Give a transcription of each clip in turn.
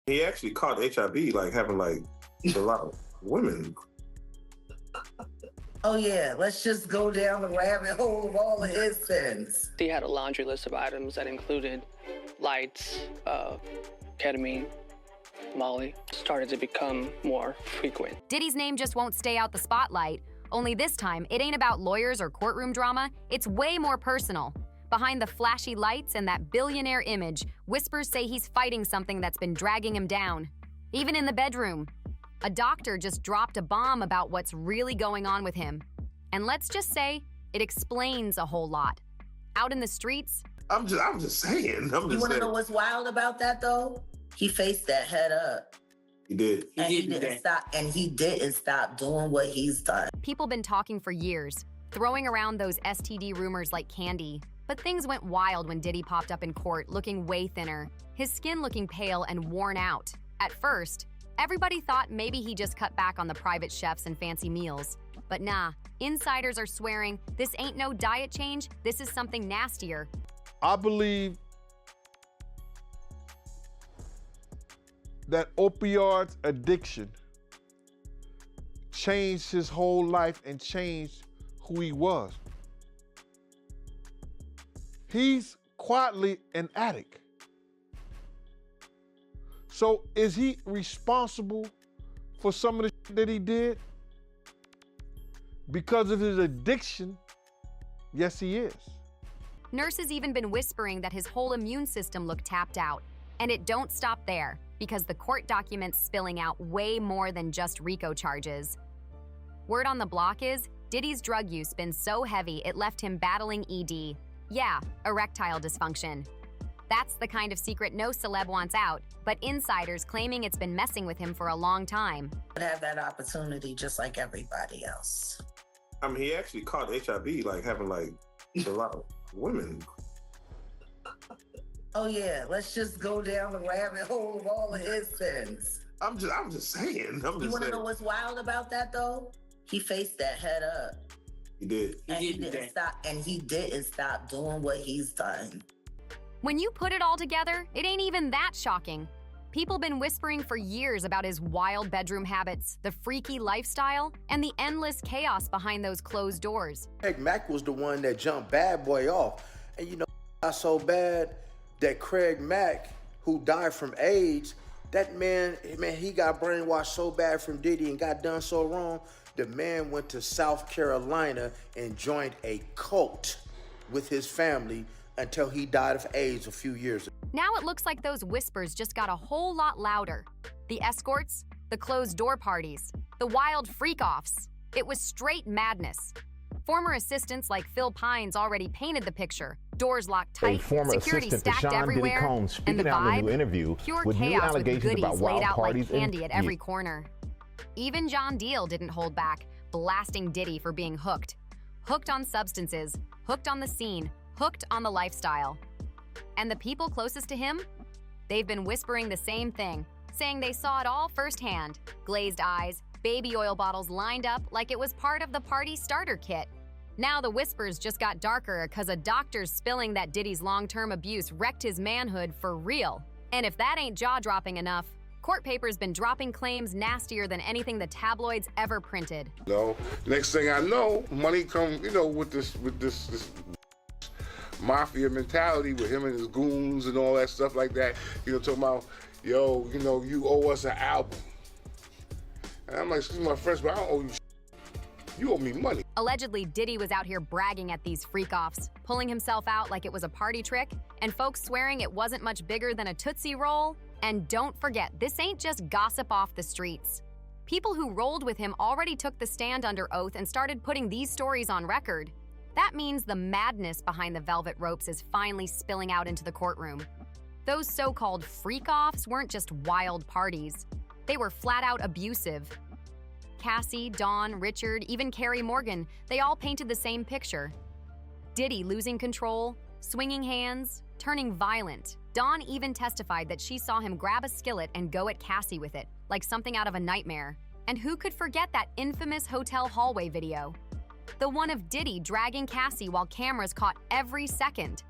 He actually caught HIV, like having like a lot of women. Oh yeah, let's just go down the rabbit hole of all of his sins. He had a laundry list of items that included lights, ketamine, Molly. Started to become more frequent. Diddy's name just won't stay out the spotlight. Only this time, it ain't about lawyers or courtroom drama. It's way more personal. Behind the flashy lights and that billionaire image, whispers say he's fighting something that's been dragging him down. Even in the bedroom. A doctor just dropped a bomb about what's really going on with him. And let's just say, it explains a whole lot. Out in the streets, I'm just saying. You want to know what's wild about that though? He faced that head up. He did. And he didn't stop. And he didn't stop doing what he's done. people been talking for years, throwing around those STD rumors like candy. But things went wild when Diddy popped up in court looking way thinner, his skin looking pale and worn out. At first, everybody thought maybe he just cut back on the private chefs and fancy meals. But nah, insiders are swearing this ain't no diet change, this is something nastier. I believe that opioid addiction changed his whole life and changed who he was. He's quietly an addict. So is he responsible for some of the shit that he did? Because of his addiction, yes, he is. Nurses even been whispering that his whole immune system looked tapped out. And it don't stop there, because the court documents spilling out way more than just RICO charges. Word on the block is, Diddy's drug use been so heavy it left him battling ED. Yeah, erectile dysfunction. That's the kind of secret no celeb wants out, but insiders claiming it's been messing with him for a long time. Have that opportunity just like everybody else. I mean, he actually caught HIV, like having like a lot of women. Oh yeah, let's just go down the rabbit hole of all of his sins. I'm just saying. You want to know what's wild about that though? He faced that head up. He did. And he didn't stop. And he didn't stop doing what he's done. When you put it all together, it ain't even that shocking. People been whispering for years about his wild bedroom habits, the freaky lifestyle, and the endless chaos behind those closed doors. Craig Mack was the one that jumped Bad Boy off. And you know, got so bad that Craig Mack, who died from AIDS, that man, he got brainwashed so bad from Diddy and got done so wrong, the man went to South Carolina and joined a cult with his family until he died of AIDS a few years ago. Now it looks like those whispers just got a whole lot louder. The escorts, the closed door parties, the wild freak-offs. It was straight madness. Former assistants like Phil Pines already painted the picture. Doors locked tight, security stacked everywhere, and the vibe, pure chaos with goodies laid out like candy at every corner. Even John Deal didn't hold back, blasting Diddy for being hooked. Hooked on substances, hooked on the scene, hooked on the lifestyle. And the people closest to him? They've been whispering the same thing, saying they saw it all firsthand. Glazed eyes, baby oil bottles lined up like it was part of the party starter kit. Now the whispers just got darker because a doctor's spilling that Diddy's long-term abuse wrecked his manhood for real. And if that ain't jaw-dropping enough, court papers been dropping claims nastier than anything the tabloids ever printed. Next thing I know, money come, with this mafia mentality with him and his goons and all that stuff like that. Talking about, you owe us an album. And I'm like, excuse my French, but I don't owe you shit. You owe me money. Allegedly, Diddy was out here bragging at these freak-offs, pulling himself out like it was a party trick, and folks swearing it wasn't much bigger than a Tootsie Roll. And don't forget, this ain't just gossip off the streets. People who rolled with him already took the stand under oath and started putting these stories on record. That means the madness behind the velvet ropes is finally spilling out into the courtroom. Those so-called freak-offs weren't just wild parties. They were flat-out abusive. Cassie, Dawn, Richard, even Carrie Morgan, they all painted the same picture. Diddy losing control, swinging hands, turning violent. Dawn even testified that she saw him grab a skillet and go at Cassie with it, like something out of a nightmare. And who could forget that infamous hotel hallway video? The one of Diddy dragging Cassie while cameras caught every second.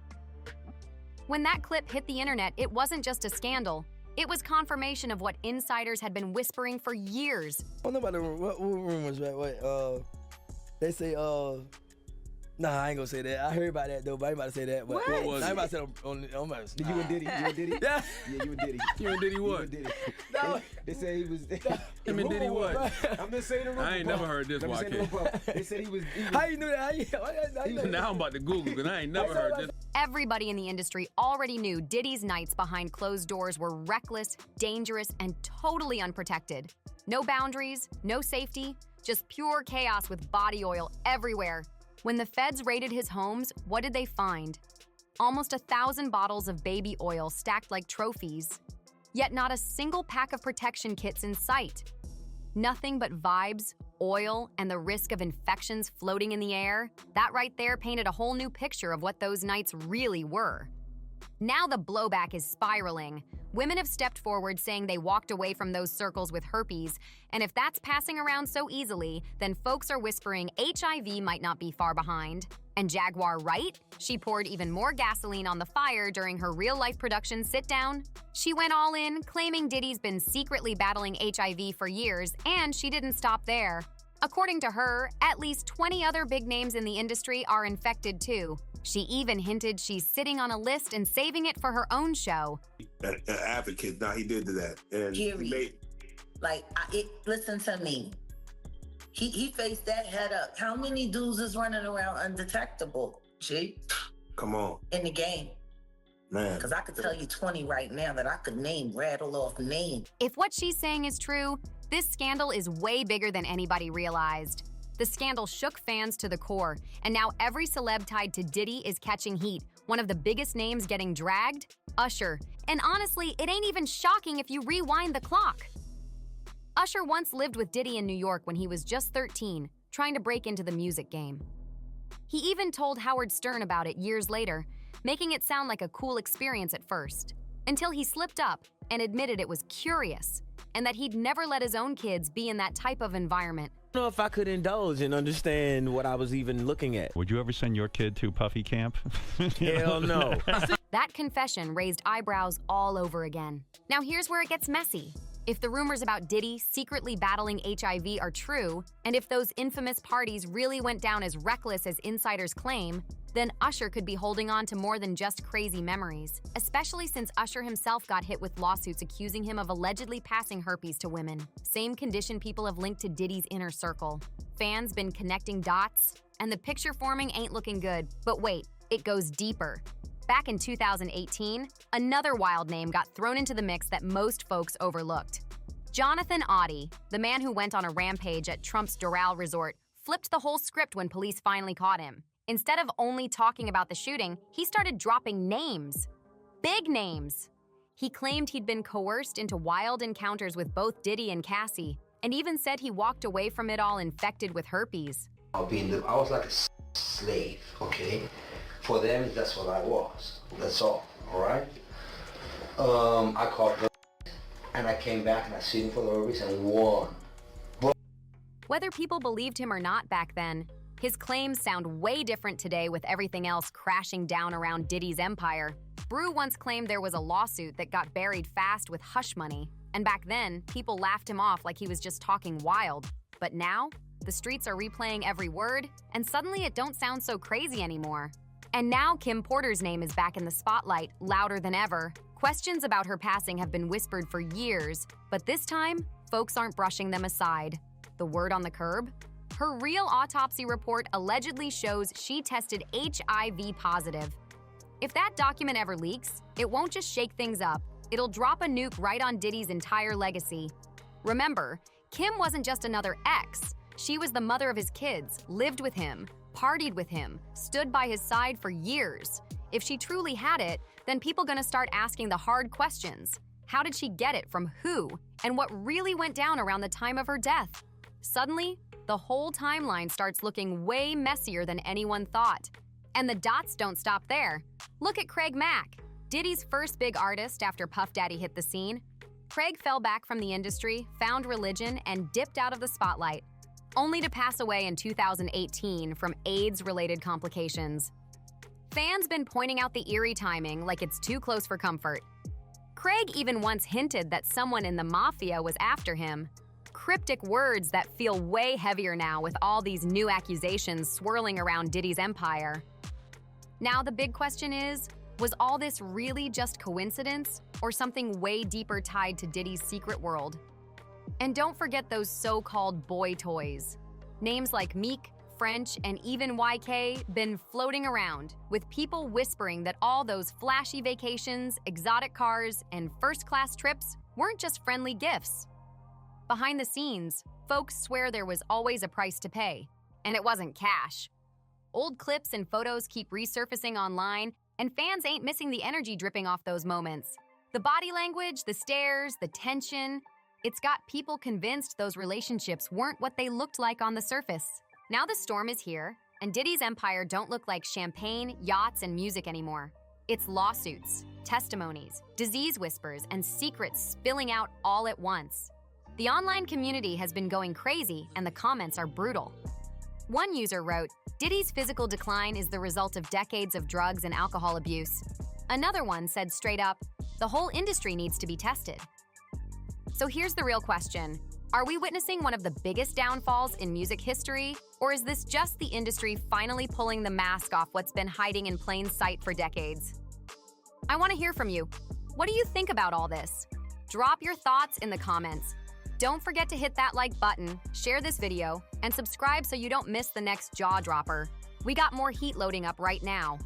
When that clip hit the internet, it wasn't just a scandal. It was confirmation of what insiders had been whispering for years. I don't know about the what rumors, right? They say, nah, I ain't gonna say that. I heard about that though, but I ain't about to say that. But What was I ain't it? about to say it on Did you and Diddy? You and Diddy? Yeah. Yeah, you and Diddy. You and Diddy You what? and Diddy. No. They said he was. Him and Diddy what? I'm just saying the rumor. I ain't never heard this, I'm just saying the YK. rumor. They said he was. How you knew that? How you know Now I'm about to Google because I ain't never heard this. Everybody in the industry already knew Diddy's nights behind closed doors were reckless, dangerous, and totally unprotected. No boundaries, no safety, just pure chaos with body oil everywhere. When the feds raided his homes, what did they find? Almost 1,000 bottles of baby oil stacked like trophies. Yet not a single pack of protection kits in sight. Nothing but vibes, oil, and the risk of infections floating in the air. That right there painted a whole new picture of what those nights really were. Now the blowback is spiraling. Women have stepped forward saying they walked away from those circles with herpes, and if that's passing around so easily, then folks are whispering HIV might not be far behind. And Jaguar Wright? She poured even more gasoline on the fire during her real-life production sit-down. She went all in, claiming Diddy's been secretly battling HIV for years, and she didn't stop there. According to her, at least 20 other big names in the industry are infected too. She even hinted she's sitting on a list and saving it for her own show. An advocate, now he did that. And he Period. made, Listen to me. He faced that head up. How many dudes is running around undetectable, G, come on, in the game? man. Because I could tell you 20 right now that I could rattle off names. If what she's saying is true, this scandal is way bigger than anybody realized. The scandal shook fans to the core, and now every celeb tied to Diddy is catching heat. One of the biggest names getting dragged? Usher. And honestly, it ain't even shocking if you rewind the clock. Usher once lived with Diddy in New York when he was just 13, trying to break into the music game. He even told Howard Stern about it years later, making it sound like a cool experience at first, until he slipped up and admitted it was curious, and that he'd never let his own kids be in that type of environment. I don't know if I could indulge and understand what I was even looking at. Would you ever send your kid to Puffy camp? Hell no. That confession raised eyebrows all over again. Now here's where it gets messy. If the rumors about Diddy secretly battling HIV are true, and if those infamous parties really went down as reckless as insiders claim, then Usher could be holding on to more than just crazy memories, especially since Usher himself got hit with lawsuits accusing him of allegedly passing herpes to women. Same condition people have linked to Diddy's inner circle. Fans been connecting dots, and the picture forming ain't looking good. But wait, it goes deeper. Back in 2018, another wild name got thrown into the mix that most folks overlooked. Jonathan Auty, the man who went on a rampage at Trump's Doral resort, flipped the whole script when police finally caught him. Instead of only talking about the shooting, he started dropping names. Big names. He claimed he'd been coerced into wild encounters with both Diddy and Cassie, and even said he walked away from it all infected with herpes. I was like a slave, okay? For them, that's what I was. That's all right? I caught her, and I came back and I sued him for the herpes and won. Whether people believed him or not back then, his claims sound way different today with everything else crashing down around Diddy's empire. Brew once claimed there was a lawsuit that got buried fast with hush money, and back then, people laughed him off like he was just talking wild. But now, the streets are replaying every word, and suddenly it don't sound so crazy anymore. And now Kim Porter's name is back in the spotlight, louder than ever. Questions about her passing have been whispered for years, but this time, folks aren't brushing them aside. The word on the curb? Her real autopsy report allegedly shows she tested HIV positive. If that document ever leaks, it won't just shake things up. It'll drop a nuke right on Diddy's entire legacy. Remember, Kim wasn't just another ex. She was the mother of his kids, lived with him, partied with him, stood by his side for years. If she truly had it, then people gonna start asking the hard questions. How did she get it from who? And what really went down around the time of her death? Suddenly, the whole timeline starts looking way messier than anyone thought. And the dots don't stop there. Look at Craig Mack, Diddy's first big artist after Puff Daddy hit the scene. Craig fell back from the industry, found religion, and dipped out of the spotlight, only to pass away in 2018 from AIDS-related complications. Fans been pointing out the eerie timing like it's too close for comfort. Craig even once hinted that someone in the mafia was after him. Cryptic words that feel way heavier now with all these new accusations swirling around Diddy's empire. Now the big question is, was all this really just coincidence or something way deeper tied to Diddy's secret world? And don't forget those so-called boy toys. Names like Meek, French, and even YK been floating around, with people whispering that all those flashy vacations, exotic cars, and first-class trips weren't just friendly gifts. Behind the scenes, folks swear there was always a price to pay, and it wasn't cash. Old clips and photos keep resurfacing online, and fans ain't missing the energy dripping off those moments. The body language, the stares, the tension, it's got people convinced those relationships weren't what they looked like on the surface. Now the storm is here, and Diddy's empire don't look like champagne, yachts, and music anymore. It's lawsuits, testimonies, disease whispers, and secrets spilling out all at once. The online community has been going crazy, and the comments are brutal. One user wrote, "Diddy's physical decline is the result of decades of drugs and alcohol abuse." Another one said straight up, "The whole industry needs to be tested." So here's the real question. Are we witnessing one of the biggest downfalls in music history, or is this just the industry finally pulling the mask off what's been hiding in plain sight for decades? I want to hear from you. What do you think about all this? Drop your thoughts in the comments. Don't forget to hit that like button, share this video, and subscribe so you don't miss the next jaw dropper. We got more heat loading up right now.